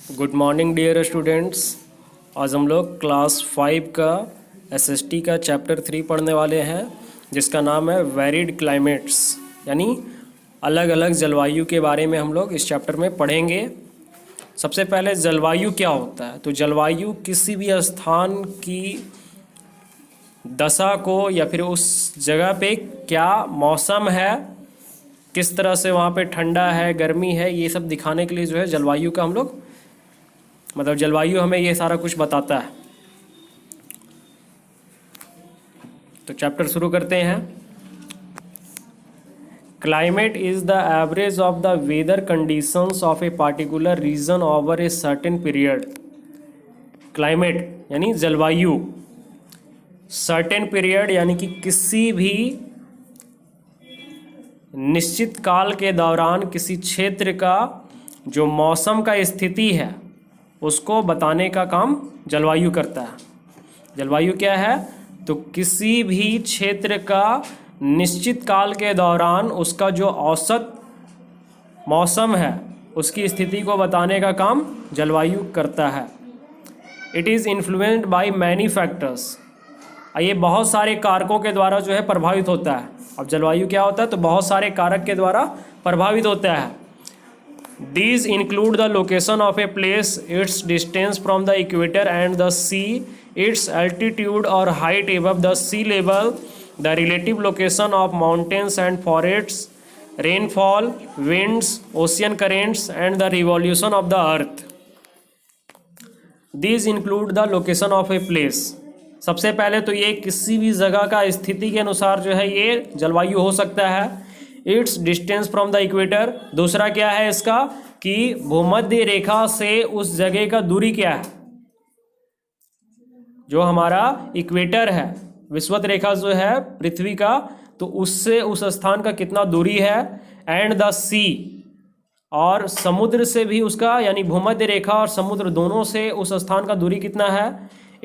Good morning dear students. आज हम लोग क्लास 5 का एसएसटी का चैप्टर 3 पढ़ने वाले हैं, जिसका नाम है वेरिड क्लाइमेट्स, यानी अलग अलग जलवायु के बारे में हम लोग इस चैप्टर में पढ़ेंगे। सबसे पहले जलवायु क्या होता है। तो जलवायु किसी भी स्थान की दशा को या फिर उस जगह पे क्या मौसम है, किस तरह से वहाँ पे ठंडा है, गर्मी है, ये सब दिखाने के लिए जो है जलवायु का हम लोग जलवायु हमें ये सारा कुछ बताता है। तो चैप्टर शुरू करते हैं। Climate is the average of the weather conditions of a particular region over a certain period. Climate यानी जलवायु, सर्टेन पीरियड यानी कि किसी भी निश्चित काल के दौरान किसी क्षेत्र का जो मौसम का स्थिति है उसको बताने का काम जलवायु करता है। जलवायु क्या है? तो किसी भी क्षेत्र का निश्चित काल के दौरान उसका जो औसत मौसम है उसकी स्थिति को बताने का काम जलवायु करता है। It is influenced by many factors. ये बहुत सारे कारकों के द्वारा जो है प्रभावित होता है। अब जलवायु क्या होता है? तो बहुत सारे कारक के द्वारा प्रभावित होता है। These include the location of a place, its distance from the equator and the sea, its altitude or height above the sea level, the relative location of mountains and forests, rainfall, winds, ocean currents, and the revolution of the earth. These include the location of a place. सबसे पहले तो ये किसी भी जगह का स्थिति के अनुसार जो है ये जलवायु हो सकता है। It's distance from the equator, दूसरा क्या है इसका कि भूमध्य रेखा से उस जगह का दूरी क्या है। जो हमारा इक्वेटर है, विषुवत रेखा जो है पृथ्वी का, तो उससे उस स्थान का कितना दूरी है। एंड द सी, और समुद्र से भी उसका, यानी भूमध्य रेखा और समुद्र दोनों से उस स्थान का दूरी कितना है।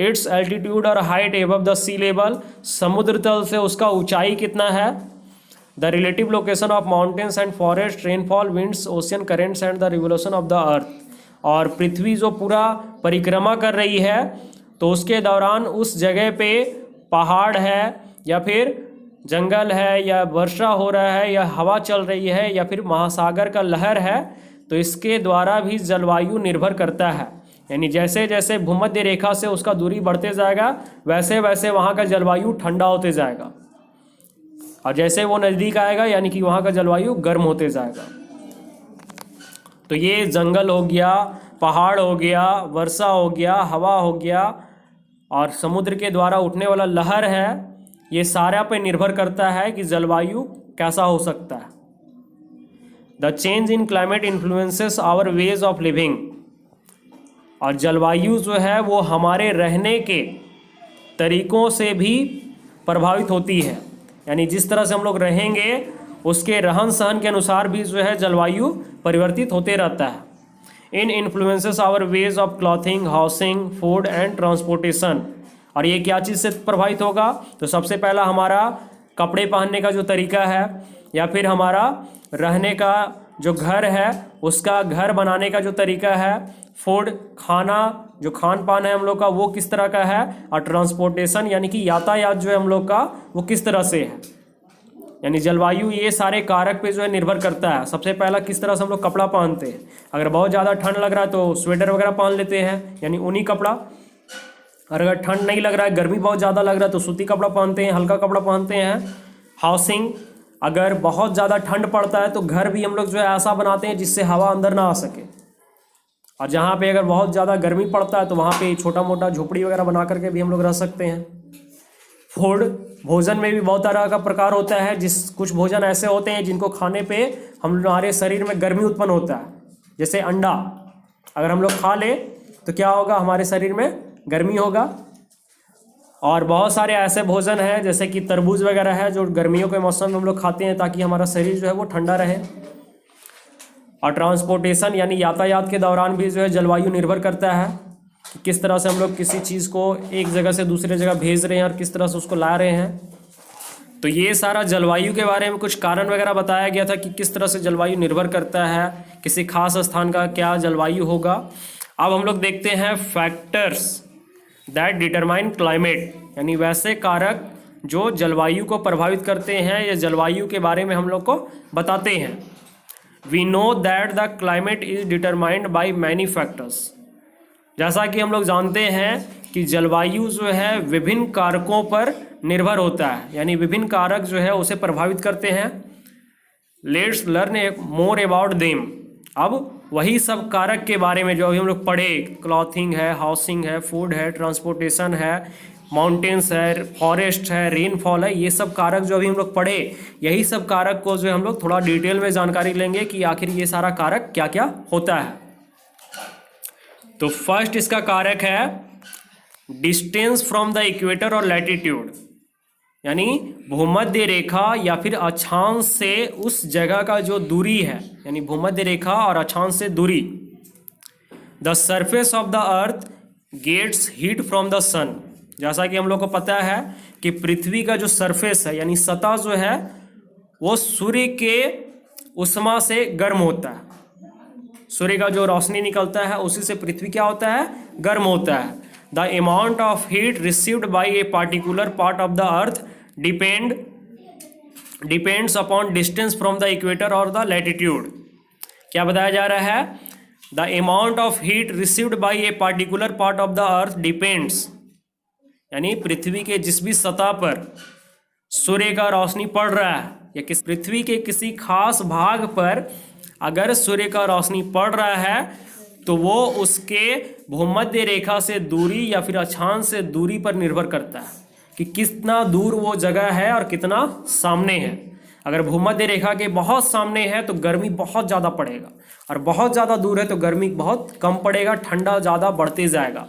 इट्स एल्टीट्यूड और height above the sea level, समुद्र तल से उसका ऊंचाई कितना है। The relative location of mountains and forest, rainfall, winds, ocean currents and the revolution of the earth. और पृथ्वी जो पूरा परिक्रमा कर रही है तो उसके दौरान उस जगह पे पहाड़ है या फिर जंगल है या वर्षा हो रहा है या हवा चल रही है या फिर महासागर का लहर है, तो इसके द्वारा भी जलवायु निर्भर करता है। यानी जैसे जैसे भूमध्य रेखा से उसका दूरी बढ़ते जाएगा वैसे वैसे वहाँ का जलवायु ठंडा होते जाएगा, और जैसे वो नज़दीक आएगा यानी कि वहाँ का जलवायु गर्म होते जाएगा। तो ये जंगल हो गया, पहाड़ हो गया, वर्षा हो गया, हवा हो गया और समुद्र के द्वारा उठने वाला लहर है, ये सारा पे निर्भर करता है कि जलवायु कैसा हो सकता है। The change in climate influences our ways of living. और जलवायु जो है वो हमारे रहने के तरीक़ों से भी प्रभावित होती है। यानी जिस तरह से हम लोग रहेंगे उसके रहन सहन के अनुसार भी जो है जलवायु परिवर्तित होते रहता है। In influences our ways of clothing, housing, food and transportation. और ये क्या चीज़ से प्रभावित होगा? तो सबसे पहला हमारा कपड़े पहनने का जो तरीका है, या फिर हमारा रहने का जो घर है उसका घर बनाने का जो तरीका है, फूड खाना जो खान पान है हम लोग का वो किस तरह का है, और ट्रांसपोर्टेशन यानी कि यातायात जो है हम लोग का वो किस तरह से है। यानी जलवायु ये सारे कारक पे जो है निर्भर करता है। सबसे पहला किस तरह से हम लोग कपड़ा पहनते हैं। अगर बहुत ज़्यादा ठंड लग रहा है तो स्वेटर वगैरह पहन लेते हैं, यानी ऊनी कपड़ा। और अगर ठंड नहीं लग रहा है, गर्मी बहुत ज़्यादा लग रहा है तो सूती कपड़ा पहनते हैं, हल्का कपड़ा पहनते हैं। हाउसिंग, अगर बहुत ज़्यादा ठंड पड़ता है तो घर भी हम लोग जो है ऐसा बनाते हैं जिससे हवा अंदर ना आ सके। और जहाँ पे अगर बहुत ज़्यादा गर्मी पड़ता है तो वहाँ पे छोटा मोटा झोपड़ी वगैरह बना करके भी हम लोग रह सकते हैं। फूड, भोजन में भी बहुत तरह का प्रकार होता है। कुछ भोजन ऐसे होते हैं जिनको खाने पे हमारे शरीर में गर्मी उत्पन्न होता है। जैसे अंडा अगर हम लोग खा ले तो क्या होगा, हमारे शरीर में गर्मी होगा। और बहुत सारे ऐसे भोजन हैं जैसे कि तरबूज वगैरह है जो गर्मियों के मौसम में हम लोग खाते हैं ताकि हमारा शरीर जो है वो ठंडा रहे। और ट्रांसपोर्टेशन यानी यातायात के दौरान भी जो है जलवायु निर्भर करता है कि किस तरह से हम लोग किसी चीज़ को एक जगह से दूसरे जगह भेज रहे हैं और किस तरह से उसको ला रहे हैं। तो ये सारा जलवायु के बारे में कुछ कारण वगैरह बताया गया था कि किस तरह से जलवायु निर्भर करता है, किसी खास स्थान का क्या जलवायु होगा। अब हम लोग देखते हैं फैक्टर्स दैट डिटरमाइन क्लाइमेट, यानी वैसे कारक जो जलवायु को प्रभावित करते हैं या जलवायु के बारे में हम लोग को बताते हैं। We know that the climate is determined by many factors. जैसा कि हम लोग जानते हैं कि जलवायु जो है विभिन्न कारकों पर निर्भर होता है, यानी विभिन्न कारक जो है उसे प्रभावित करते हैं। Let's learn more about them. अब वही सब कारक के बारे में जो अभी हम लोग पढ़े, क्लॉथिंग है, हाउसिंग है, फूड है, ट्रांसपोर्टेशन है, माउंटेन्स है, फॉरेस्ट है, रेनफॉल है, ये सब कारक जो अभी हम लोग पढ़े, यही सब कारक को जो हम लोग थोड़ा डिटेल में जानकारी लेंगे कि आखिर ये सारा कारक क्या क्या होता है। तो फर्स्ट इसका कारक है डिस्टेंस फ्रॉम द इक्वेटर और लैटिट्यूड, यानी भूमध्य रेखा या फिर अक्षांश से उस जगह का जो दूरी है, यानी भूमध्य रेखा और अक्षांश से दूरी। The surface of the earth gets heat from the sun. जैसा कि हम लोग को पता है कि पृथ्वी का जो सरफेस है यानी सतह जो है वो सूर्य के उष्मा से गर्म होता है। सूर्य का जो रोशनी निकलता है उसी से पृथ्वी क्या होता है, गर्म होता है। The amount of heat received by a particular part of the earth depends upon distance from the equator और द लैटिट्यूड। क्या बताया जा रहा है, the amount of heat received by a particular part of the earth depends, यानी पृथ्वी के जिस भी सतह पर सूर्य का रोशनी पड़ रहा है या किस पृथ्वी के किसी खास भाग पर अगर सूर्य का रोशनी पड़ रहा है तो वो उसके भूमध्य रेखा से दूरी या फिर अक्षांश से दूरी पर निर्भर करता है कि कितना दूर वो जगह है और कितना सामने है। अगर भूमध्य रेखा के बहुत सामने है तो गर्मी बहुत ज़्यादा पड़ेगा, और बहुत ज़्यादा दूर है तो गर्मी बहुत कम पड़ेगा, ठंडा ज़्यादा बढ़ते जाएगा।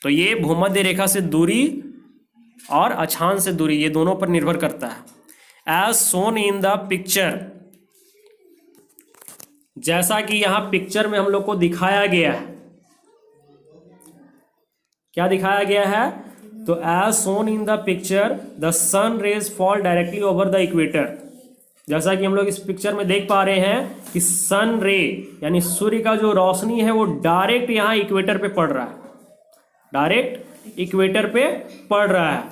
तो ये भूमध्य रेखा से दूरी और अक्षांश से दूरी, ये दोनों पर निर्भर करता है। As shown in the picture, जैसा कि यहाँ पिक्चर में हम लोग को दिखाया गया है। क्या दिखाया गया है, तो as shown in the picture the sun rays fall directly over the equator. जैसा कि हम लोग इस पिक्चर में देख पा रहे हैं कि सन रे यानी सूर्य का जो रोशनी है वो डायरेक्ट यहाँ इक्वेटर पे पड़ रहा है, डायरेक्ट इक्वेटर पे पड़ रहा है,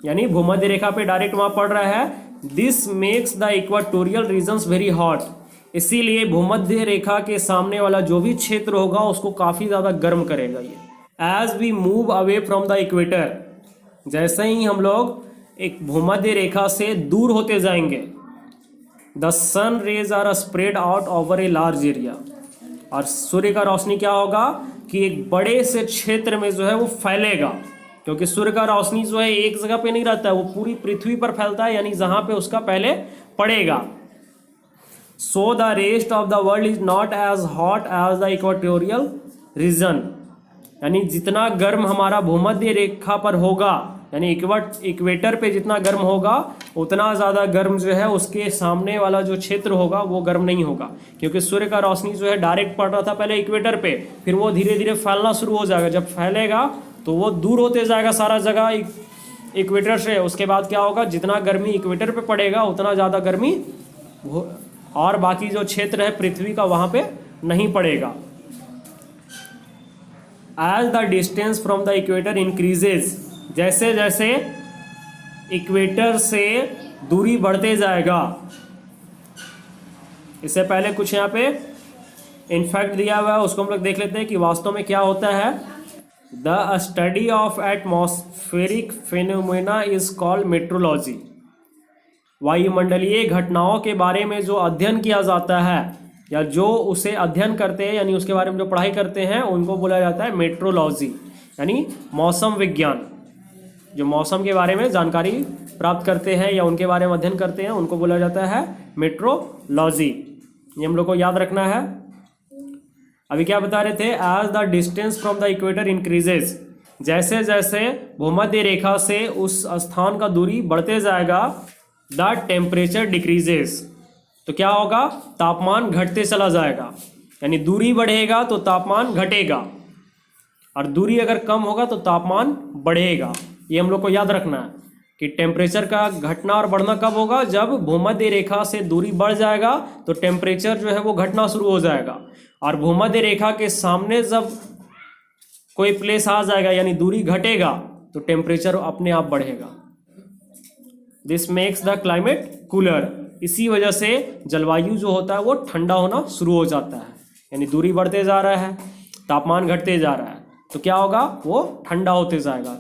यानी भूमध्य रेखा पे डायरेक्ट वहां पड़ रहा है। This makes the equatorial regions very hot. इसीलिए भूमध्य रेखा के सामने वाला जो भी क्षेत्र होगा उसको काफ़ी ज़्यादा गर्म करेगा ये। As we move away from the equator, जैसे ही हम लोग एक भूमध्य रेखा से दूर होते जाएंगे, the sun rays are spread out over a large area, और सूर्य का रोशनी क्या होगा कि एक बड़े से क्षेत्र में जो है वो फैलेगा, क्योंकि सूर्य का रोशनी जो है एक जगह पे नहीं रहता है, वो पूरी पृथ्वी पर फैलता है, यानी जहाँ पे उसका पहले पड़ेगा। So the rest of the world is not as hot as the equatorial region, यानी जितना गर्म हमारा भूमध्य रेखा पर होगा, यानी इक्वेटर पे जितना गर्म होगा उतना ज़्यादा गर्म जो है उसके सामने वाला जो क्षेत्र होगा वो गर्म नहीं होगा, क्योंकि सूर्य का रोशनी जो है डायरेक्ट पड़ रहा था पहले इक्वेटर पे, फिर वो धीरे धीरे फैलना शुरू हो जाएगा। जब फैलेगा तो वो दूर होते जाएगा सारा जगह इक्वेटर से। उसके बाद क्या होगा, जितना गर्मी इक्वेटर पे पड़ेगा उतना ज़्यादा गर्मी और बाकी जो क्षेत्र है पृथ्वी का वहाँ पे नहीं पड़ेगा। As the distance from the equator increases, जैसे जैसे इक्वेटर से दूरी बढ़ते जाएगा। इससे पहले कुछ यहाँ पे इनफैक्ट दिया हुआ है, उसको हम लोग देख लेते हैं कि वास्तव में क्या होता है। The study of atmospheric phenomena is called metrology. वायुमंडलीय घटनाओं के बारे में जो अध्ययन किया जाता है या जो उसे अध्ययन करते हैं, यानी उसके बारे में जो पढ़ाई करते हैं, उनको बोला जाता है मेट्रोलॉजी, यानी मौसम विज्ञान। जो मौसम के बारे में जानकारी प्राप्त करते हैं या उनके बारे में अध्ययन करते हैं उनको बोला जाता है मेट्रोलॉजी। ये हम लोग को याद रखना है। अभी क्या बता रहे थे, as the distance from the equator increases, जैसे जैसे भूमध्य रेखा से उस स्थान का दूरी बढ़ते जाएगा, द टेम्परेचर डिक्रीजेस, तो क्या होगा, तापमान घटते चला जाएगा। यानी दूरी बढ़ेगा तो तापमान घटेगा, और दूरी अगर कम होगा तो तापमान बढ़ेगा। ये हम लोग को याद रखना है कि टेम्परेचर का घटना और बढ़ना कब होगा, जब भूमध्य रेखा से दूरी बढ़ जाएगा तो टेम्परेचर जो है वो घटना शुरू हो जाएगा, और भूमध्य रेखा के सामने जब कोई प्लेस आ जाएगा यानी दूरी घटेगा तो टेम्परेचर अपने आप बढ़ेगा। This makes the climate cooler. इसी वजह से जलवायु जो होता है वो ठंडा होना शुरू हो जाता है, यानी दूरी बढ़ते जा रहा है, तापमान घटते जा रहा है, तो क्या होगा, वो ठंडा होते जाएगा।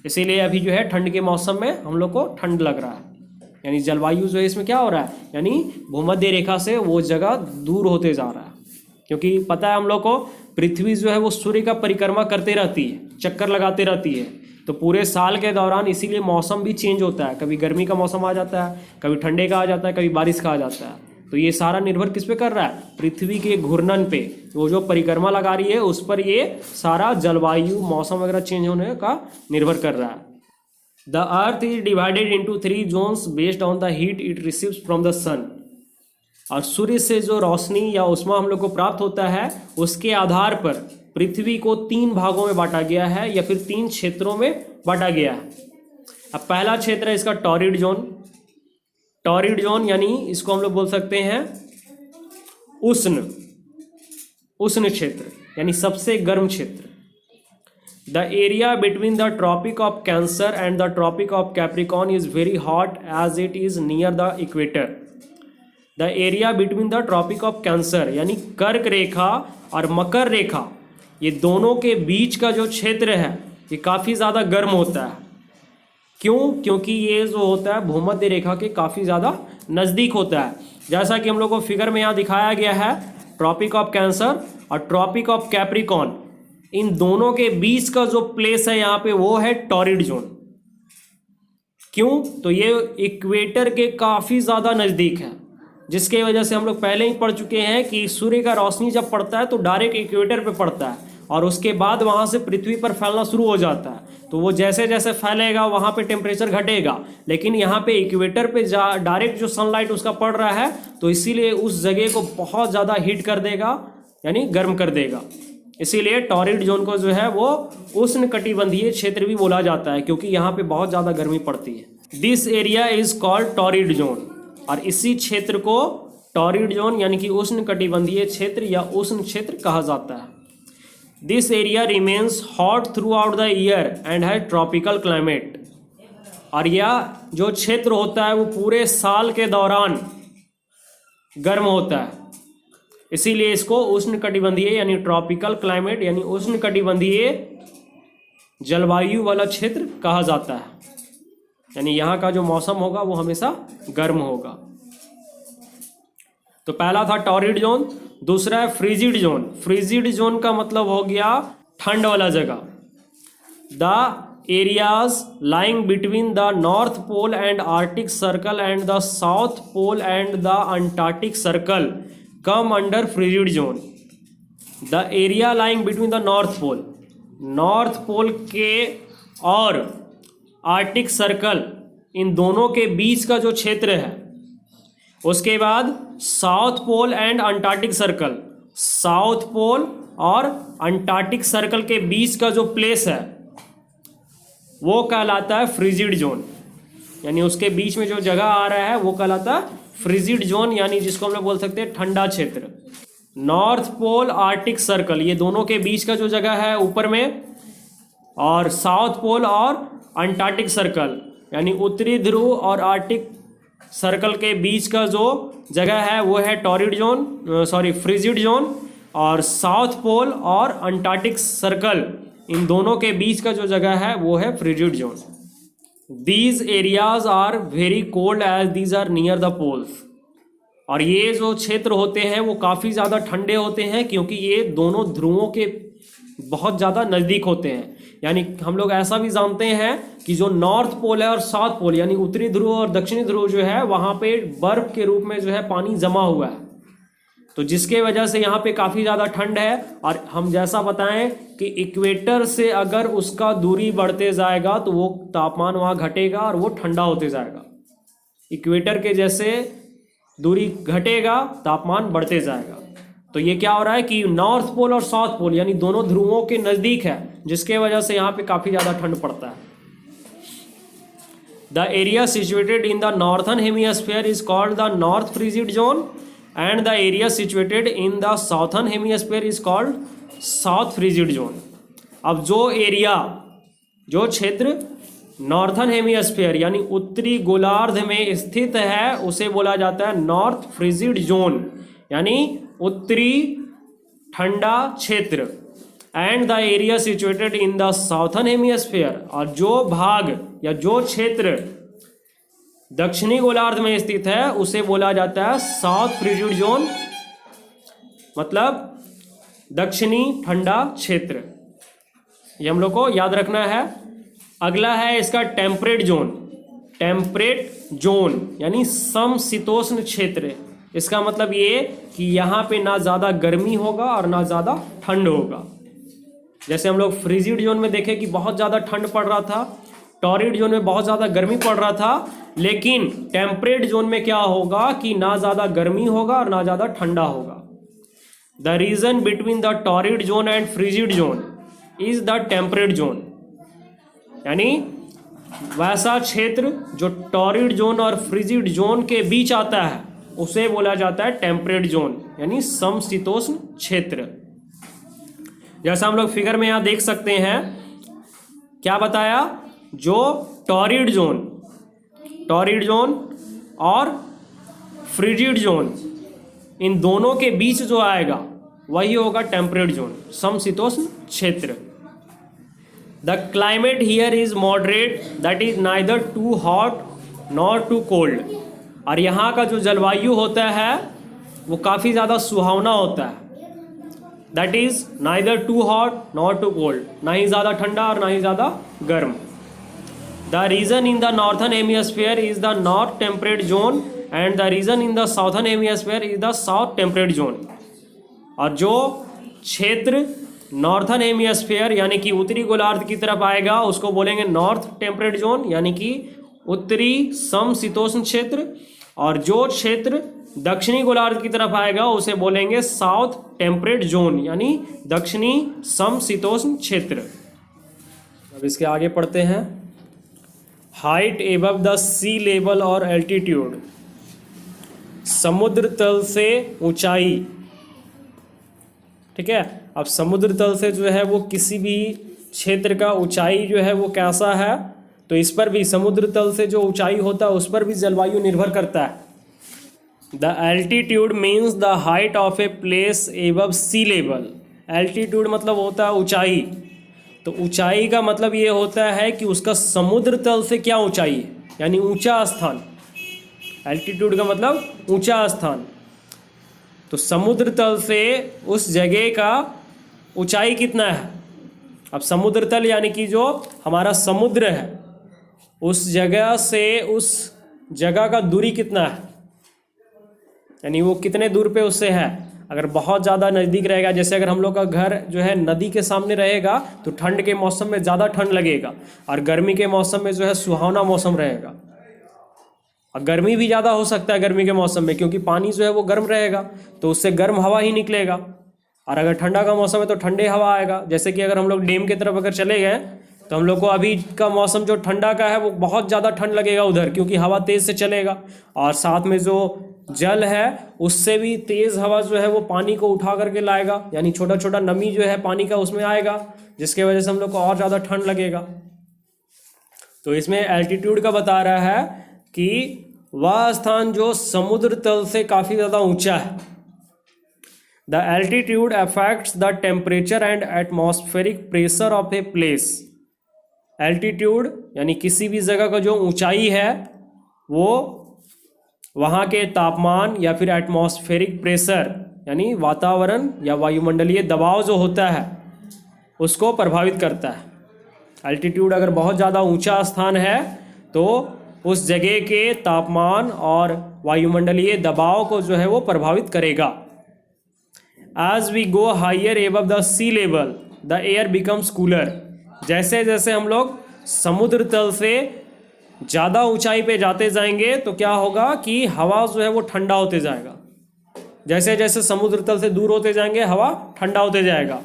इसीलिए अभी जो है ठंड के मौसम में हम लोग को ठंड लग रहा है, यानी जलवायु जो है इसमें क्या हो रहा है, यानी भूमध्य रेखा से वो जगह दूर होते जा रहा है। क्योंकि पता है हम लोग को पृथ्वी जो है वो सूर्य का परिक्रमा करते रहती है, चक्कर लगाते रहती है, तो पूरे साल के दौरान इसीलिए मौसम भी चेंज होता है। कभी गर्मी का मौसम आ जाता है, कभी ठंडे का आ जाता है, कभी बारिश का आ जाता है। तो ये सारा निर्भर किस पे कर रहा है, पृथ्वी के घूर्णन पे, वो जो परिक्रमा लगा रही है उस पर ये सारा जलवायु मौसम वगैरह चेंज होने का निर्भर कर रहा है। The earth is divided into 3 zones based on the heat it receives from the sun. और सूर्य से जो रोशनी या उष्मा हम लोग को प्राप्त होता है उसके आधार पर पृथ्वी को 3 भागों में बांटा गया है या फिर 3 क्षेत्रों में बांटा गया है। अब पहला क्षेत्र है इसका टॉरिड जोन। टॉरिड जोन यानी इसको हम लोग बोल सकते हैं उष्ण क्षेत्र, यानी सबसे गर्म क्षेत्र। The area between the Tropic of Cancer and the Tropic of Capricorn is very hot as it is near the equator. The area between the Tropic of Cancer यानी कर्क रेखा और मकर रेखा, ये दोनों के बीच का जो क्षेत्र है ये काफ़ी ज़्यादा गर्म होता है। क्यों? क्योंकि ये जो होता है भूमध्य रेखा के काफ़ी ज़्यादा नज़दीक होता है। जैसा कि हम लोग को फिगर में यहाँ दिखाया गया है, ट्रॉपिक ऑफ कैंसर और ट्रॉपिक ऑफ कैप्रिकॉर्न, इन दोनों के बीच का जो प्लेस है यहाँ पे वो है टॉरिड जोन। क्यों? तो ये इक्वेटर के काफ़ी ज़्यादा नज़दीक है, जिसके वजह से हम लोग पहले ही पढ़ चुके हैं कि सूर्य का रोशनी जब पड़ता है तो डायरेक्ट इक्वेटर पे पड़ता है और उसके बाद वहाँ से पृथ्वी पर फैलना शुरू हो जाता है। तो वो जैसे जैसे फैलेगा वहाँ पे टेम्परेचर घटेगा, लेकिन यहाँ पे इक्वेटर पे डायरेक्ट जो सनलाइट उसका पड़ रहा है तो इसीलिए उस जगह को बहुत ज़्यादा हीट कर देगा, यानी गर्म कर देगा। इसीलिए टॉरिड जोन को जो है वो उष्ण कटिबंधीय क्षेत्र भी बोला जाता है, क्योंकि यहाँ पे बहुत ज़्यादा गर्मी पड़ती है। This area is called torrid zone, और इसी क्षेत्र को टॉरिड जोन यानी कि उष्ण कटिबंधीय क्षेत्र या उष्ण क्षेत्र कहा जाता है। This area remains hot through out the year and है ट्रॉपिकल क्लाइमेट। और यह जो क्षेत्र होता है वो पूरे साल के दौरान गर्म होता है, इसीलिए इसको उष्ण कटिबंधीय यानी ट्रॉपिकल क्लाइमेट यानी उष्ण कटिबंधीय जलवायु वाला क्षेत्र कहा जाता है। यानी यहाँ का जो मौसम होगा वो हमेशा गर्म होगा। तो पहला था टॉरिड जोन, दूसरा है फ्रिजिड जोन। फ्रिजिड जोन का मतलब हो गया ठंड वाला जगह। The areas lying between the North Pole and Arctic Circle and the South Pole and the Antarctic Circle come under frigid zone. The area lying between the North Pole के और Arctic circle, इन दोनों के बीच का जो क्षेत्र है, उसके बाद South Pole and Antarctic Circle, South Pole और अंटार्कटिक सर्कल के बीच का जो प्लेस है वो कहलाता है फ्रिजिड जोन। यानी उसके बीच में जो जगह आ रहा है वो कहलाता है फ्रिजिड जोन, यानी जिसको हम लोग बोल सकते हैं ठंडा क्षेत्र। नॉर्थ पोल आर्टिक सर्कल, ये दोनों के बीच का जो जगह है ऊपर में, और साउथ पोल और अंटार्कटिक सर्कल यानी उत्तरी ध्रुव और आर्टिक सर्कल के बीच का जो जगह है वो है टॉरिड जोन, फ्रिजिड जोन। और साउथ पोल और अंटार्कटिक सर्कल, इन दोनों के बीच का जो जगह है वो है frigid zone. These areas are very cold as these are near the poles. और ये जो क्षेत्र होते हैं वो काफ़ी ज़्यादा ठंडे होते हैं, क्योंकि ये दोनों ध्रुवों के बहुत ज़्यादा नज़दीक होते हैं। यानी हम लोग ऐसा भी जानते हैं कि जो नॉर्थ पोल है और साउथ पोल यानी उत्तरी ध्रुव और दक्षिणी ध्रुव जो है वहाँ पे बर्फ के रूप में जो है पानी जमा हुआ है, तो जिसके वजह से यहाँ पे काफ़ी ज़्यादा ठंड है। और हम जैसा बताएं कि इक्वेटर से अगर उसका दूरी बढ़ते जाएगा तो वो तापमान वहाँ घटेगा और वो ठंडा होते जाएगा। इक्वेटर के जैसे दूरी घटेगा तापमान बढ़ते जाएगा। तो ये क्या हो रहा है कि नॉर्थ पोल और साउथ पोल यानी दोनों ध्रुवों के नज़दीक है, जिसके वजह से यहाँ पे काफ़ी ज़्यादा ठंड पड़ता है। The area situated in the northern hemisphere is called the north frigid zone and the area situated in the southern hemisphere is called south frigid zone. अब जो क्षेत्र नॉर्थर्न हेमिस्फीयर यानी उत्तरी गोलार्ध में स्थित है उसे बोला जाता है नॉर्थ फ्रिजिड जोन, यानी उत्तरी ठंडा क्षेत्र। And the area situated in the southern hemisphere, और जो भाग या जो क्षेत्र दक्षिणी गोलार्ध में स्थित है उसे बोला जाता है साउथ फ्रिजिड जोन, मतलब दक्षिणी ठंडा क्षेत्र। ये हम लोग को याद रखना है। अगला है इसका टेम्परेट जोन। टेम्परेट जोन यानी समशीतोष्ण क्षेत्र। इसका मतलब ये कि यहाँ पे ना ज़्यादा गर्मी होगा और ना ज़्यादा ठंड होगा। जैसे हम लोग फ्रिजिड जोन में देखें कि बहुत ज़्यादा ठंड पड़ रहा था, टॉरिड जोन में बहुत ज़्यादा गर्मी पड़ रहा था, लेकिन टेम्परेट जोन में क्या होगा कि ना ज़्यादा गर्मी होगा और ना ज़्यादा ठंडा होगा। The region between the torrid zone and frigid zone is the temperate zone, यानी वैसा क्षेत्र जो टॉरिड जोन और फ्रिजिड जोन के बीच आता है उसे बोला जाता है टेम्परेट जोन, यानी समशीतोष्ण क्षेत्र। जैसा हम लोग फिगर में यहाँ देख सकते हैं, क्या बताया, जो टॉरिड जोन और फ्रिजिड जोन इन दोनों के बीच जो आएगा वही होगा टेम्परेट जोन, समशीतोष्ण क्षेत्र। The climate here is moderate, that is neither too hot nor too cold. और यहाँ का जो जलवायु होता है वो काफ़ी ज़्यादा सुहावना होता है। That is neither too hot nor too cold, ना ही ज़्यादा ठंडा और ना ही ज़्यादा गर्म। The region in the northern hemisphere is the north temperate zone and the region in the southern hemisphere is the south temperate zone. और जो क्षेत्र नॉर्थर्न हेमिस्फीयर यानी कि उत्तरी गोलार्ध की तरफ आएगा उसको बोलेंगे नॉर्थ टेम्परेट जोन, यानी कि उत्तरी समशीतोष्ण क्षेत्र। और जो क्षेत्र दक्षिणी गोलार्ध की तरफ आएगा उसे बोलेंगे साउथ टेम्परेट जोन, यानी दक्षिणी समशीतोष्ण क्षेत्र। अब इसके आगे पढ़ते हैं। Height above the sea level और एल्टीट्यूड, समुद्र तल से ऊंचाई। ठीक है, अब समुद्र तल से जो है वो किसी भी क्षेत्र का ऊंचाई जो है वो कैसा है, तो इस पर भी समुद्र तल से जो ऊंचाई होता है उस पर भी जलवायु निर्भर करता है। The altitude means the height of a place above sea level. Altitude मतलब होता है ऊंचाई, तो ऊंचाई का मतलब ये होता है कि उसका समुद्र तल से क्या ऊंचाई है, यानी ऊंचा स्थान। एल्टीट्यूड का मतलब ऊंचा स्थान। तो समुद्र तल से उस जगह का ऊंचाई कितना है। अब समुद्र तल यानी कि जो हमारा समुद्र है उस जगह से उस जगह का दूरी कितना है, यानी वो कितने दूर पे उससे है। अगर बहुत ज़्यादा नज़दीक रहेगा, जैसे अगर हम लोग का घर जो है नदी के सामने रहेगा तो ठंड के मौसम में ज़्यादा ठंड लगेगा और गर्मी के मौसम में जो है सुहावना मौसम रहेगा। और गर्मी भी ज़्यादा हो सकता है गर्मी के मौसम में, क्योंकि पानी जो है वो गर्म रहेगा तो उससे गर्म हवा ही निकलेगा। और अगर ठंडा का मौसम है तो ठंडे हवा आएगा। जैसे कि अगर हम लोग डैम की तरफ अगर चले गए तो हम लोग को अभी का मौसम जो ठंडा का है वो बहुत ज़्यादा ठंड लगेगा उधर, क्योंकि हवा तेज़ से चलेगा और साथ में जो जल है उससे भी तेज़ हवा जो है वो पानी को उठा करके लाएगा, यानी छोटा छोटा नमी जो है पानी का उसमें आएगा, जिसके वजह से हम लोग को और ज़्यादा ठंड लगेगा। तो इसमें एल्टीट्यूड का बता रहा है कि वह स्थान जो समुद्र तल से काफ़ी ज़्यादा ऊंचा है। The altitude affects the temperature and atmospheric pressure of a place. Altitude यानी किसी भी जगह का जो ऊंचाई है वो वहाँ के तापमान या फिर एटमॉस्फेरिक प्रेशर यानी वातावरण या वायुमंडलीय दबाव जो होता है उसको प्रभावित करता है। एल्टीट्यूड अगर बहुत ज़्यादा ऊंचा स्थान है तो उस जगह के तापमान और वायुमंडलीय दबाव को जो है वो प्रभावित करेगा। As we go higher above the sea level the air becomes cooler. जैसे जैसे हम लोग समुद्र तल से ज़्यादा ऊंचाई पे जाते जाएंगे तो क्या होगा कि हवा जो है वो ठंडा होते जाएगा। जैसे जैसे समुद्र तल से दूर होते जाएंगे हवा ठंडा होते जाएगा।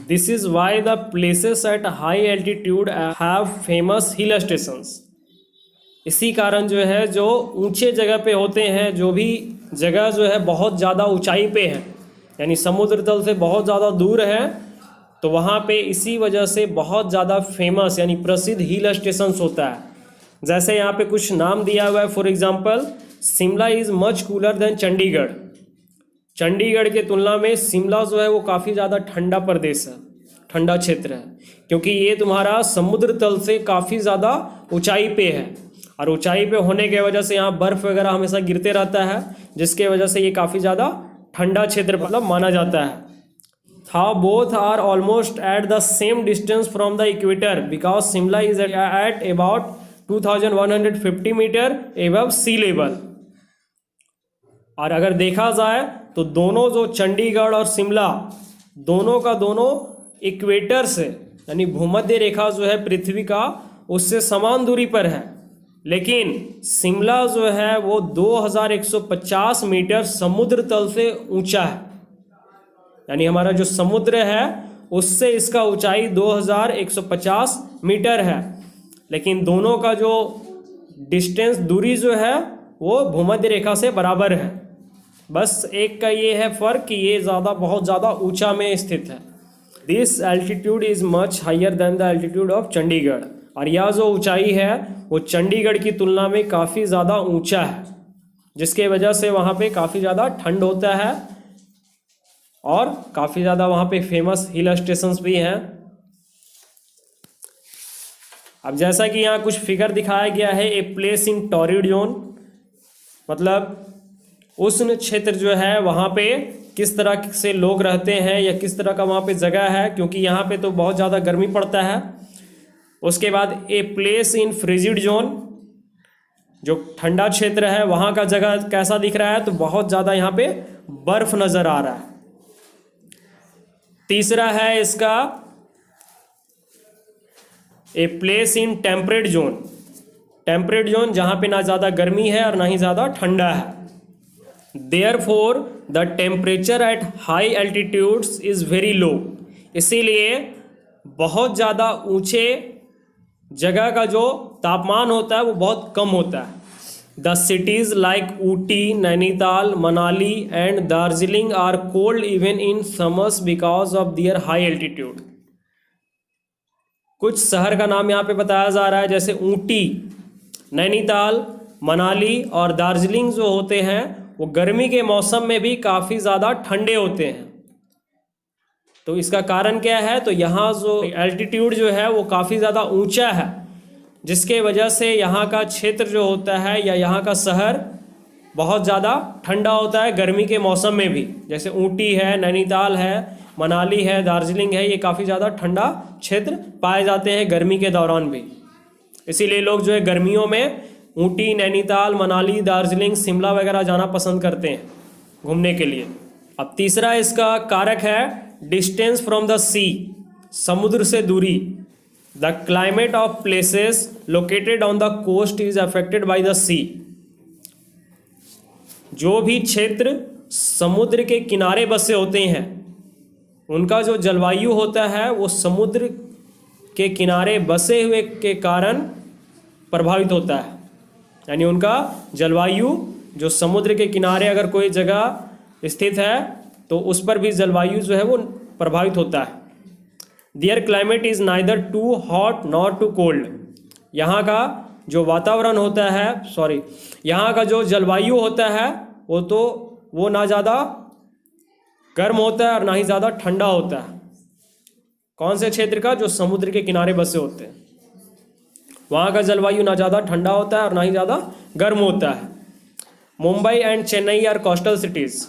This is why the places at high altitude have famous hill stations. इसी कारण जो है जो ऊंचे जगह पे होते हैं, जो भी जगह जो है बहुत ज़्यादा ऊंचाई पे है, यानी समुद्र तल से बहुत ज़्यादा दूर है, तो वहाँ पे इसी वजह से बहुत ज़्यादा फेमस यानी प्रसिद्ध हिल स्टेशंस होता है। जैसे यहाँ पे कुछ नाम दिया हुआ है, for example Shimla is much cooler than Chandigarh. Chandigarh के तुलना में शिमला जो है वो काफ़ी ज़्यादा ठंडा प्रदेश है, ठंडा क्षेत्र है, क्योंकि ये तुम्हारा समुद्र तल से काफ़ी ज़्यादा ऊंचाई पे है, और ऊंचाई पे होने की वजह से यहाँ बर्फ़ वगैरह हमेशा गिरते रहता है, जिसके वजह से ये काफ़ी ज़्यादा ठंडा क्षेत्र मतलब माना जाता है। How both are almost at the same distance from the equator because Shimla is at about 2150 metres above sea level। और अगर देखा जाए तो दोनों जो चंडीगढ़ और शिमला दोनों का दोनों इक्वेटर से यानी भूमध्य रेखा जो है पृथ्वी का उससे समान दूरी पर है, लेकिन शिमला जो है वो 2150 मीटर समुद्र तल से ऊंचा है, यानी हमारा जो समुद्र है उससे इसका ऊंचाई 2150 मीटर है, लेकिन दोनों का जो डिस्टेंस दूरी जो है वो भूमध्य रेखा से बराबर है। बस एक का ये है फ़र्क कि ये बहुत ज़्यादा ऊंचा में स्थित है। This altitude is much higher than the altitude of Chandigarh. और यह जो ऊंचाई है वो चंडीगढ़ की तुलना में काफ़ी ज़्यादा ऊंचा है, जिसके वजह से वहाँ पे काफ़ी ज़्यादा ठंड होता है और काफ़ी ज़्यादा वहाँ पे फेमस हिल स्टेशंस भी हैं। अब जैसा कि यहाँ कुछ फिगर दिखाया गया है, a place in torrid zone, मतलब उष्ण क्षेत्र जो है वहाँ पे किस तरह से लोग रहते हैं या किस तरह का वहाँ पे जगह है, क्योंकि यहाँ पे तो बहुत ज़्यादा गर्मी पड़ता है। उसके बाद a place in frigid zone, जो ठंडा क्षेत्र है वहाँ का जगह कैसा दिख रहा है, तो बहुत ज़्यादा यहाँ पे बर्फ नज़र आ रहा है। तीसरा है इसका a place in temperate zone, temperate zone जहाँ पे ना ज़्यादा गर्मी है और ना ही ज़्यादा ठंडा है। Therefore the temperature at high altitudes is very low, इसीलिए बहुत ज़्यादा ऊंचे जगह का जो तापमान होता है वो बहुत कम होता है। The cities like Ooty, Nainital, Manali and Darjeeling are cold even in summers because of their high altitude. कुछ शहर का नाम यहाँ पे बताया जा रहा है, जैसे ऊटी, नैनीताल, मनाली और दार्जिलिंग जो होते हैं वो गर्मी के मौसम में भी काफ़ी ज़्यादा ठंडे होते हैं। तो इसका कारण क्या है, तो यहाँ जो एल्टीट्यूड जो है वो काफ़ी ज़्यादा ऊंचा है, जिसके वजह से यहाँ का क्षेत्र जो होता है या यहाँ का शहर बहुत ज़्यादा ठंडा होता है गर्मी के मौसम में भी। जैसे ऊटी है, नैनीताल है, मनाली है, दार्जिलिंग है, ये काफ़ी ज़्यादा ठंडा क्षेत्र पाए जाते हैं गर्मी के दौरान भी। इसीलिए लोग जो है गर्मियों में ऊटी, नैनीताल, मनाली, दार्जिलिंग, शिमला वगैरह जाना पसंद करते हैं घूमने के लिए। अब तीसरा इसका कारक है डिस्टेंस फ्रॉम द सी, समुद्र से दूरी। The climate of places located on the coast is affected by the sea. जो भी क्षेत्र समुद्र के किनारे बसे होते हैं उनका जो जलवायु होता है वो समुद्र के किनारे बसे हुए के कारण प्रभावित होता है, यानी उनका जलवायु जो समुद्र के किनारे अगर कोई जगह स्थित है तो उस पर भी जलवायु जो है वो प्रभावित होता है। Their climate is neither too hot nor too cold. यहाँ का जो वातावरण होता है यहाँ का जो जलवायु होता है वो ना ज़्यादा गर्म होता है और ना ही ज़्यादा ठंडा होता है। कौन से क्षेत्र का, जो समुद्र के किनारे बसे होते हैं, वहाँ का जलवायु ना ज़्यादा ठंडा होता है और ना ही ज़्यादा गर्म होता है। Mumbai and Chennai are coastal cities.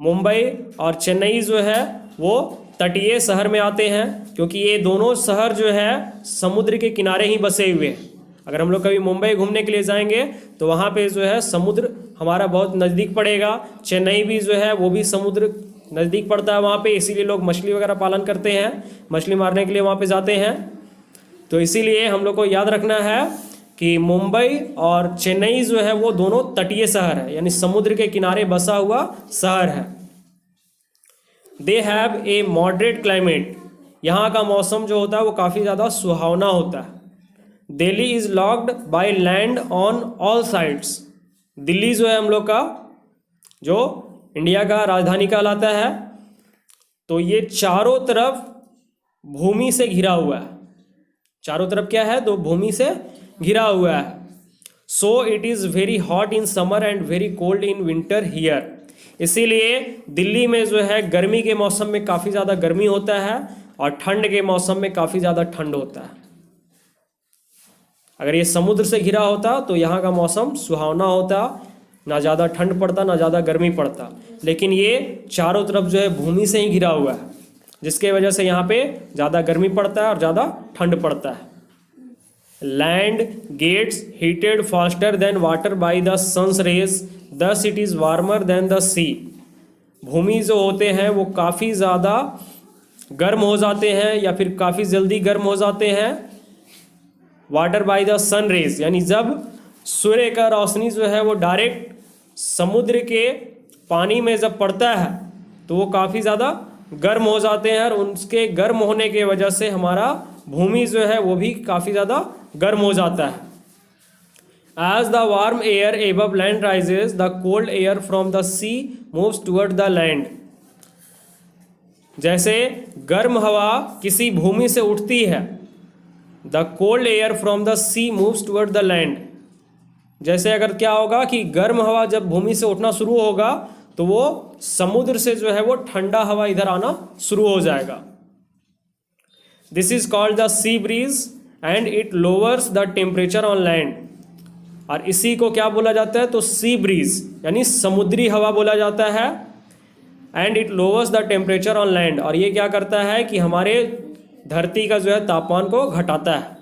Mumbai और चेन्नई जो है वो तटीय शहर में आते हैं, क्योंकि ये दोनों शहर जो है समुद्र के किनारे ही बसे हुए हैं। अगर हम लोग कभी मुंबई घूमने के लिए जाएंगे तो वहाँ पे जो है समुद्र हमारा बहुत नज़दीक पड़ेगा। चेन्नई भी जो है वो भी समुद्र नज़दीक पड़ता है वहाँ पे, इसीलिए लोग मछली वगैरह पालन करते हैं, मछली मारने के लिए वहाँ पे जाते हैं। तो इसीलिए हम लोग को याद रखना है कि मुंबई और चेन्नई जो है वो दोनों तटीय शहर है, यानी समुद्र के किनारे बसा हुआ शहर है। They have a moderate climate. यहाँ का मौसम जो होता है वो काफ़ी ज़्यादा सुहावना होता है। Delhi is locked by land on all sides. Delhi जो है हम लोग का जो इंडिया का राजधानी कहलाता है, तो ये चारों तरफ भूमि से घिरा हुआ है। चारों तरफ क्या है? तो भूमि से घिरा हुआ है। So it is very hot in summer and very cold in winter here. इसीलिए दिल्ली में जो है गर्मी के मौसम में काफ़ी ज़्यादा गर्मी होता है और ठंड के मौसम में काफ़ी ज़्यादा ठंड होता है। अगर ये समुद्र से घिरा होता तो यहाँ का मौसम सुहावना होता, ना ज़्यादा ठंड पड़ता ना ज़्यादा गर्मी पड़ता। लेकिन ये चारों तरफ जो है भूमि से ही घिरा हुआ है, जिसके वजह से यहाँ पे ज़्यादा गर्मी पड़ता है और ज़्यादा ठंड पड़ता है। Land gets heated faster than water by the sun's rays, thus it is warmer than the sea. भूमि जो होते हैं वो काफ़ी ज़्यादा गर्म हो जाते हैं या फिर काफ़ी जल्दी गर्म हो जाते हैं water by the sun rays, यानी जब सूर्य का रोशनी जो है वो डायरेक्ट समुद्र के पानी में जब पड़ता है तो वो काफ़ी ज़्यादा गर्म हो जाते हैं और उनके गर्म होने के वजह से हमारा भूमि जो है वो भी काफ़ी ज़्यादा गर्म हो जाता है। As the warm air above land rises, the cold air from the sea moves toward the land. जैसे गर्म हवा किसी भूमि से उठती है, the cold air from the sea moves toward the land. जैसे अगर क्या होगा कि गर्म हवा जब भूमि से उठना शुरू होगा तो वो समुद्र से जो है वो ठंडा हवा इधर आना शुरू हो जाएगा। This is called the sea breeze and it lowers the temperature on land. और इसी को क्या बोला जाता है? तो सी ब्रीज यानी समुद्री हवा बोला जाता है। And it louvers the temperature on land, और ये क्या करता है कि हमारे धरती का जो है तापमान को घटाता है।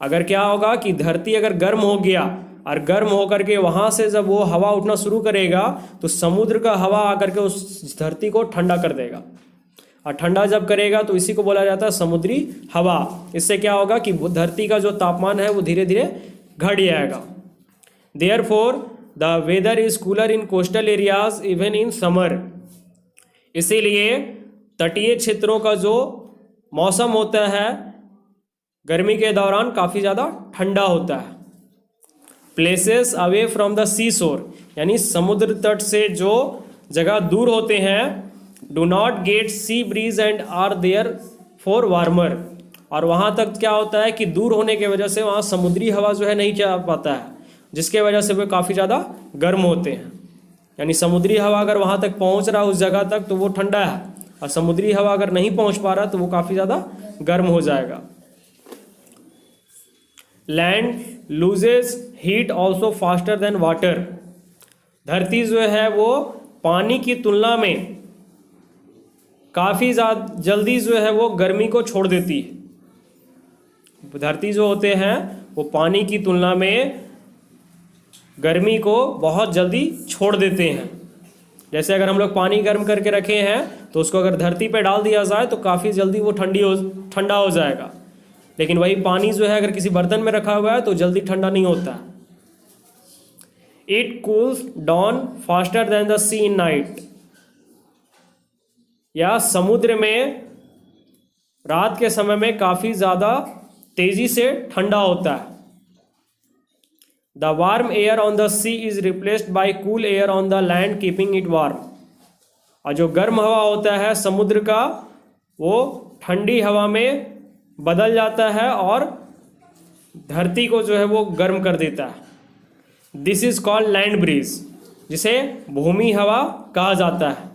अगर क्या होगा कि धरती अगर गर्म हो गया और गर्म होकर के वहाँ से जब वो हवा उठना शुरू करेगा तो समुद्र का हवा आकर के उस धरती को ठंडा कर देगा, और ठंडा जब करेगा तो इसी को बोला जाता है समुद्री हवा। इससे क्या होगा कि धरती का जो तापमान है वो धीरे धीरे घट जाएगा। Therefore, the weather is cooler in coastal areas even in summer. इसीलिए तटीय क्षेत्रों का जो मौसम होता है गर्मी के दौरान काफ़ी ज़्यादा ठंडा होता है। Places away from the seashore, यानी समुद्र तट से जो जगह दूर होते हैं, do not get sea breeze and are therefore warmer. और वहाँ तक क्या होता है कि दूर होने की वजह से वहाँ समुद्री हवा जो है नहीं जा पाता है, जिसके वजह से वे काफ़ी ज़्यादा गर्म होते हैं। यानी समुद्री हवा अगर वहाँ तक पहुँच रहा है उस जगह तक तो वो ठंडा है, और समुद्री हवा अगर नहीं पहुँच पा रहा तो वो काफ़ी ज़्यादा गर्म हो जाएगा। Land loses heat also faster than water. धरती जो है वो पानी की तुलना में काफ़ी ज़्यादा जल्दी जो है वो गर्मी को छोड़ देती है। धरती जो होते हैं वो पानी की तुलना में गर्मी को बहुत जल्दी छोड़ देते हैं। जैसे अगर हम लोग पानी गर्म करके रखे हैं तो उसको अगर धरती पे डाल दिया जाए तो काफ़ी जल्दी वो ठंडा हो जाएगा, लेकिन वही पानी जो है अगर किसी बर्तन में रखा हुआ है तो जल्दी ठंडा नहीं होता। It cools down faster than the sea in night. या समुद्र में रात के समय में काफ़ी ज़्यादा तेजी से ठंडा होता है। The warm air on the sea is replaced by cool air on the land keeping it warm. और जो गर्म हवा होता है समुद्र का वो ठंडी हवा में बदल जाता है और धरती को जो है वो गर्म कर देता है। This is called land breeze, जिसे भूमि हवा कहा जाता है।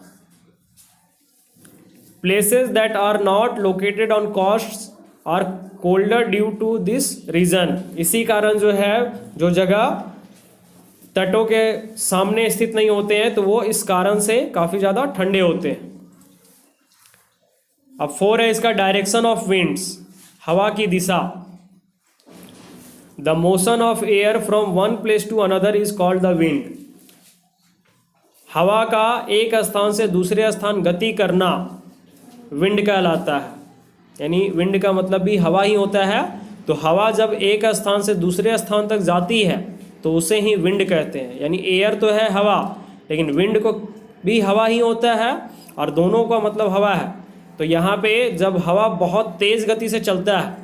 Places that are not located on coasts are colder due to this reason. इसी कारण जो है जो जगह तटों के सामने स्थित नहीं होते हैं तो वो इस कारण से काफ़ी ज़्यादा ठंडे होते हैं। अब 4 है इसका डायरेक्शन ऑफ विंड्स, हवा की दिशा। The motion of air from one place to another is called the wind. हवा का एक स्थान से दूसरे स्थान गति करना विंड कहलाता है। यानी विंड का मतलब भी हवा ही होता है। तो हवा जब एक स्थान से दूसरे स्थान तक जाती है तो उसे ही विंड कहते हैं। यानी एयर तो है हवा, लेकिन विंड को भी हवा ही होता है और दोनों का मतलब हवा है। तो यहाँ पे जब हवा बहुत तेज़ गति से चलता है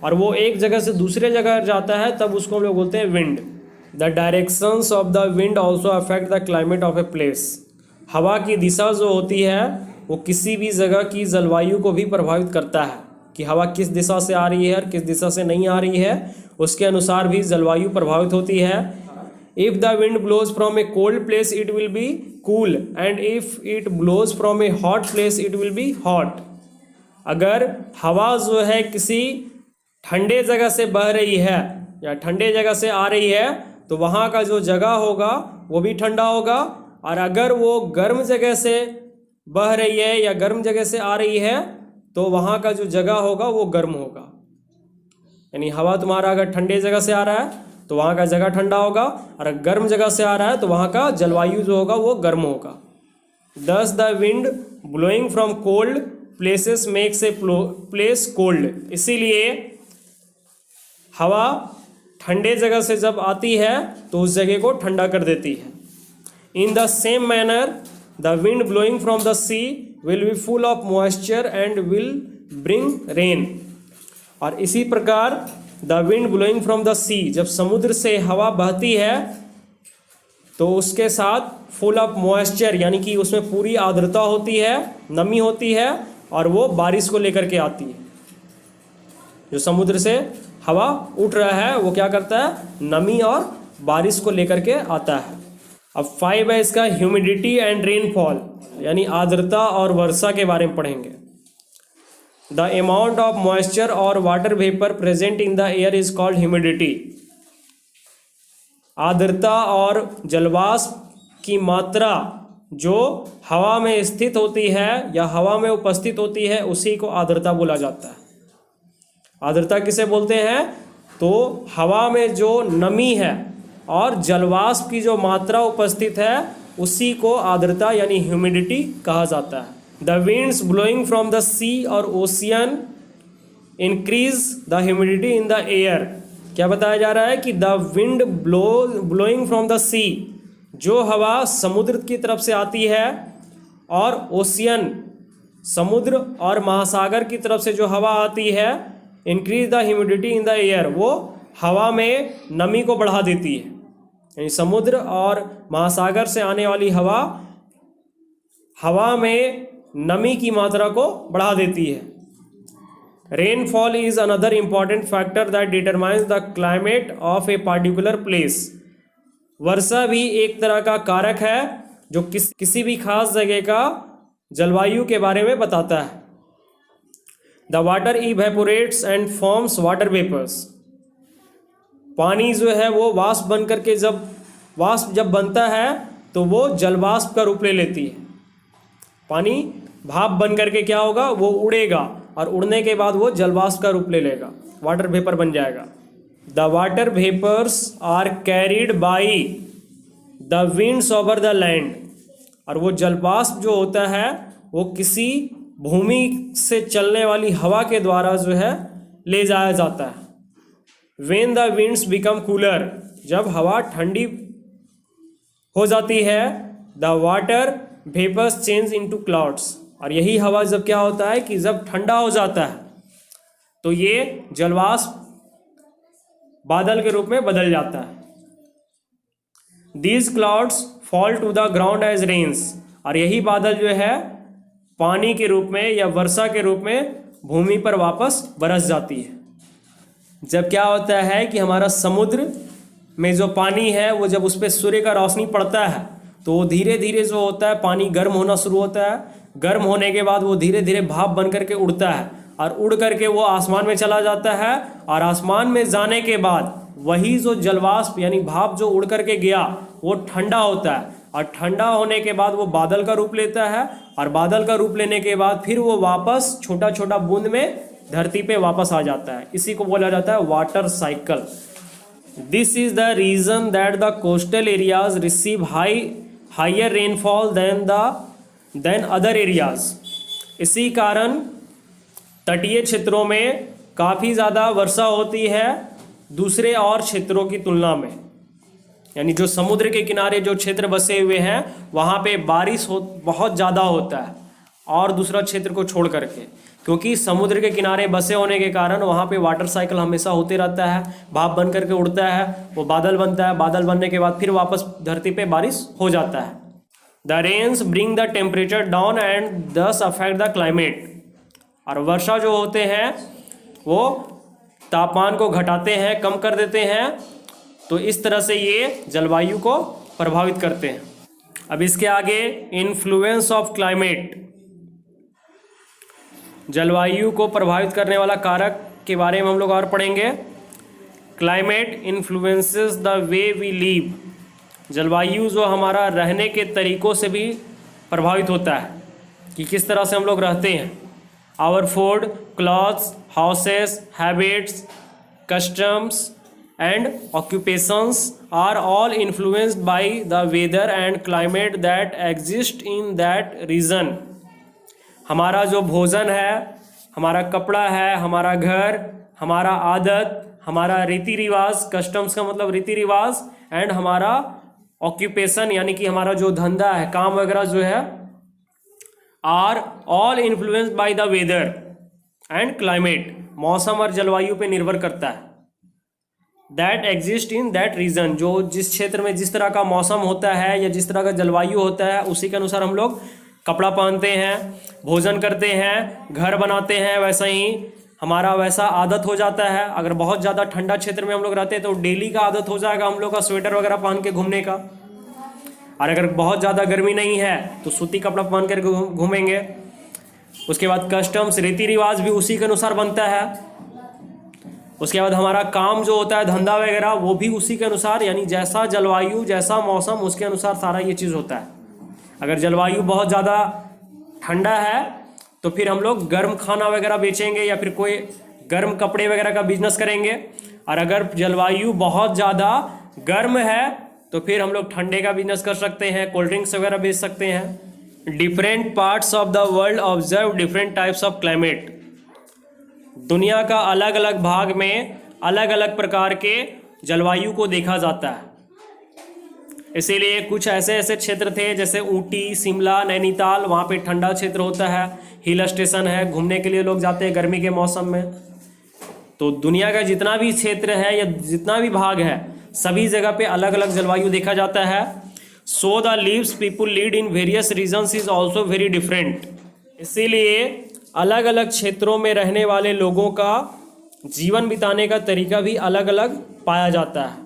और वो एक जगह से दूसरे जगह जाता है तब उसको हम लोग बोलते हैं wind. The directions of the wind also affect the climate of a place. हवा की दिशा जो होती है वो किसी भी जगह की जलवायु को भी प्रभावित करता है कि हवा किस दिशा से आ रही है और किस दिशा से नहीं आ रही है, उसके अनुसार भी जलवायु प्रभावित होती है। If the wind blows from a cold place it will be cool and if it blows from a hot place it will be hot. अगर हवा जो है किसी ठंडे जगह से बह रही है या ठंडे जगह से आ रही है तो वहाँ का जो जगह होगा वो भी ठंडा होगा, और अगर वो गर्म जगह से बह रही है या गर्म जगह से आ रही है तो वहाँ का जो जगह होगा वो गर्म होगा। यानी हवा तुम्हारा अगर ठंडे जगह से आ रहा है तो वहाँ का जगह ठंडा होगा, और अगर गर्म जगह से आ रहा है तो वहाँ का जलवायु जो होगा वो गर्म होगा। दस the wind blowing from cold places makes a place cold. इसीलिए हवा ठंडे जगह से जब आती है तो उस जगह को ठंडा कर देती है। In the same manner the wind blowing from the sea will be full of moisture and will bring rain. और इसी प्रकार the wind blowing from the sea, जब समुद्र से हवा बहती है तो उसके साथ फुल ऑफ मॉइस्चर यानी कि उसमें पूरी आर्द्रता होती है, नमी होती है, और वो बारिश को लेकर के आती है। जो समुद्र से हवा उठ रहा है वो क्या करता है, नमी और बारिश को लेकर के आता है। अब 5 है इसका ह्यूमिडिटी एंड रेनफॉल, यानी आर्द्रता और वर्षा के बारे में पढ़ेंगे। द अमाउंट ऑफ मॉइस्चर और water vapour present in the air is called humidity. आर्द्रता और जलवाष्प की मात्रा जो हवा में स्थित होती है या हवा में उपस्थित होती है उसी को आर्द्रता बोला जाता है। आर्द्रता किसे बोलते हैं, तो हवा में जो नमी है और जलवाष्प की जो मात्रा उपस्थित है उसी को आर्द्रता यानी ह्यूमिडिटी कहा जाता है। The winds blowing from the sea और ocean increase the humidity in the air. क्या बताया जा रहा है कि the wind blowing from the sea, जो हवा समुद्र की तरफ से आती है, और ओशियन समुद्र और महासागर की तरफ से जो हवा आती है, increase the humidity in the air, वो हवा में नमी को बढ़ा देती है। यानी समुद्र और महासागर से आने वाली हवा में नमी की मात्रा को बढ़ा देती है। Rainfall is another important factor that determines the climate of a particular place. वर्षा भी एक तरह का कारक है जो किसी भी खास जगह का जलवायु के बारे में बताता है। The water evaporates and forms water vapours. पानी जो है वो वाष्प बन करके वाष्प जब बनता है तो वो जलवाष्प का रूप ले लेती है। पानी भाप बन करके क्या होगा, वो उड़ेगा, और उड़ने के बाद वो जलवाष्प का रूप ले लेगा, वाटर वेपर बन जाएगा। The water vapours are carried by the winds over the land. और वो जलवाष्प जो होता है वो किसी भूमि से चलने वाली हवा के द्वारा जो है ले जाया जाता है। When the winds become cooler, जब हवा ठंडी हो जाती है, the water vapors change into clouds। और यही हवा जब क्या होता है कि जब ठंडा हो जाता है तो ये जलवाष्प बादल के रूप में बदल जाता है। These clouds fall to the ground as rains। और यही बादल जो है पानी के रूप में या वर्षा के रूप में भूमि पर वापस बरस जाती है। जब क्या होता है कि हमारा समुद्र में जो पानी है वो जब उस पर सूर्य का रोशनी पड़ता है तो वो धीरे धीरे जो होता है पानी गर्म होना शुरू होता है। गर्म होने के बाद वो धीरे धीरे भाप बन करके उड़ता है, और उड़ करके वो आसमान में चला जाता है, और आसमान में जाने के बाद वही जो जलवाष्प यानी भाप जो उड़ करके गया वो ठंडा होता है, और ठंडा होने के बाद वो बादल का रूप लेता है, और बादल का रूप लेने के बाद फिर वो वापस छोटा छोटा बूंद में धरती पे वापस आ जाता है। इसी को बोला जाता है water cycle. This is the reason that the coastal areas receive higher rainfall than other areas. इसी कारण तटीय क्षेत्रों में काफ़ी ज़्यादा वर्षा होती है दूसरे और क्षेत्रों की तुलना में। यानी जो समुद्र के किनारे जो क्षेत्र बसे हुए हैं वहाँ पे बारिश बहुत ज़्यादा होता है, और दूसरा क्षेत्र को छोड़ करके, क्योंकि समुद्र के किनारे बसे होने के कारण वहाँ पे वाटर साइकिल हमेशा होते रहता है, भाप बन करके उड़ता है, वो बादल बनता है, बादल बनने के बाद फिर वापस धरती पे बारिश हो जाता है। The rains bring the temperature down and thus affect the climate. और वर्षा जो होते हैं वो तापमान को घटाते हैं, कम कर देते हैं, तो इस तरह से ये जलवायु को प्रभावित करते हैं। अब इसके आगे इन्फ्लुएंस ऑफ क्लाइमेट, जलवायु को प्रभावित करने वाला कारक के बारे में हम लोग और पढ़ेंगे। Climate influences the way we live, जलवायु जो हमारा रहने के तरीक़ों से भी प्रभावित होता है कि किस तरह से हम लोग रहते हैं। Our food, clothes, houses, habits, customs and occupations are all influenced by the weather and climate that exist in that region। हमारा जो भोजन है, हमारा कपड़ा है, हमारा घर, हमारा आदत, हमारा रीति रिवाज, कस्टम्स का मतलब रीति रिवाज, एंड हमारा ऑक्यूपेशन यानी कि हमारा जो धंधा है, काम वगैरह जो है, are all influenced by the weather and climate, मौसम और जलवायु पे निर्भर करता है। That exist in that region, जो जिस क्षेत्र में जिस तरह का मौसम होता है या जिस तरह का जलवायु होता है उसी के अनुसार हम लोग कपड़ा पहनते हैं, भोजन करते हैं, घर बनाते हैं, वैसा ही हमारा वैसा आदत हो जाता है। अगर बहुत ज़्यादा ठंडा क्षेत्र में हम लोग रहते हैं तो डेली का आदत हो जाएगा हम लोग का स्वेटर वगैरह पहन के घूमने का, और अगर बहुत ज़्यादा गर्मी नहीं है तो सूती कपड़ा पहन कर घूमेंगे। उसके बाद कस्टम्स, रीति रिवाज भी उसी के अनुसार बनता है। उसके बाद हमारा काम जो होता है, धंधा वगैरह, वो भी उसी के अनुसार, यानी जैसा जलवायु जैसा मौसम उसके अनुसार सारा ये चीज़ होता है। अगर जलवायु बहुत ज़्यादा ठंडा है तो फिर हम लोग गर्म खाना वगैरह बेचेंगे या फिर कोई गर्म कपड़े वगैरह का बिजनेस करेंगे, और अगर जलवायु बहुत ज़्यादा गर्म है तो फिर हम लोग ठंडे का बिजनेस कर सकते हैं, कोल्ड ड्रिंक्स वगैरह बेच सकते हैं। Different parts of the world observe different types of climate, दुनिया का अलग अलग भाग में अलग अलग प्रकार के जलवायु को देखा जाता है। इसीलिए कुछ ऐसे ऐसे क्षेत्र थे जैसे ऊटी, शिमला, नैनीताल, वहाँ पे ठंडा क्षेत्र होता है, हिल स्टेशन है, घूमने के लिए लोग जाते हैं गर्मी के मौसम में। तो दुनिया का जितना भी क्षेत्र है या जितना भी भाग है सभी जगह पे अलग अलग जलवायु देखा जाता है। So the lives people lead in various regions is also very different, इसीलिए अलग अलग क्षेत्रों में रहने वाले लोगों का जीवन बिताने का तरीका भी अलग अलग पाया जाता है।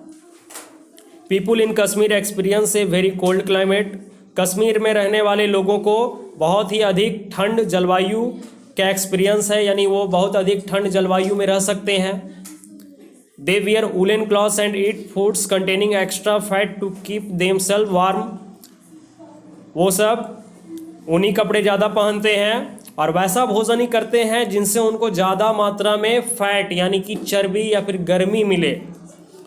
People in Kashmir experience a very cold climate, Kashmir में रहने वाले लोगों को बहुत ही अधिक ठंड जलवायु का एक्सपीरियंस है, यानी वो बहुत अधिक ठंड जलवायु में रह सकते हैं। They wear woollen clothes and eat foods containing extra fat to keep themselves warm, वो सब ऊनी कपड़े ज़्यादा पहनते हैं और वैसा भोजन ही करते हैं जिनसे उनको ज़्यादा मात्रा में फैट यानी कि चर्बी या फिर गर्मी मिले,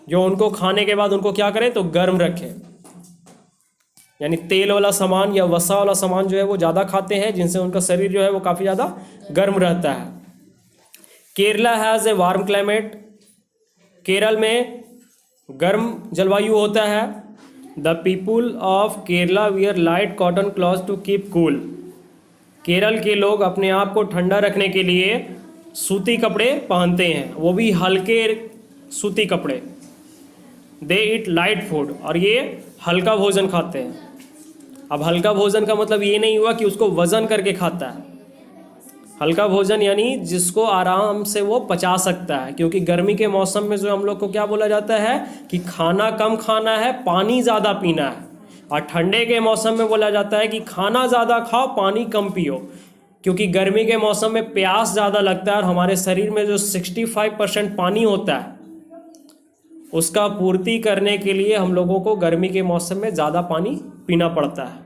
जो उनको खाने के बाद उनको क्या करें तो गर्म रखें, यानी तेल वाला सामान या वसा वाला सामान जो है वो ज़्यादा खाते हैं जिनसे उनका शरीर जो है वो काफ़ी ज़्यादा गर्म रहता है। Kerala has a warm climate, Kerala में गर्म जलवायु होता है। The people of Kerala wear light cotton cloth to keep cool, Kerala के लोग अपने आप को ठंडा रखने के लिए सूती कपड़े पहनते हैं, वो भी हल्के सूती कपड़े। दे इट लाइट फूड, और ये हल्का भोजन खाते हैं। अब हल्का भोजन का मतलब ये नहीं हुआ कि उसको वज़न करके खाता है, हल्का भोजन यानी जिसको आराम से वो पचा सकता है, क्योंकि गर्मी के मौसम में जो हम लोग को क्या बोला जाता है कि खाना कम खाना है, पानी ज़्यादा पीना है, और ठंडे के मौसम में बोला जाता है कि खाना ज़्यादा खाओ, पानी कम पियो, क्योंकि गर्मी के मौसम में प्यास ज़्यादा लगता है और हमारे शरीर में जो 65% पानी होता है उसका पूर्ति करने के लिए हम लोगों को गर्मी के मौसम में ज़्यादा पानी पीना पड़ता है।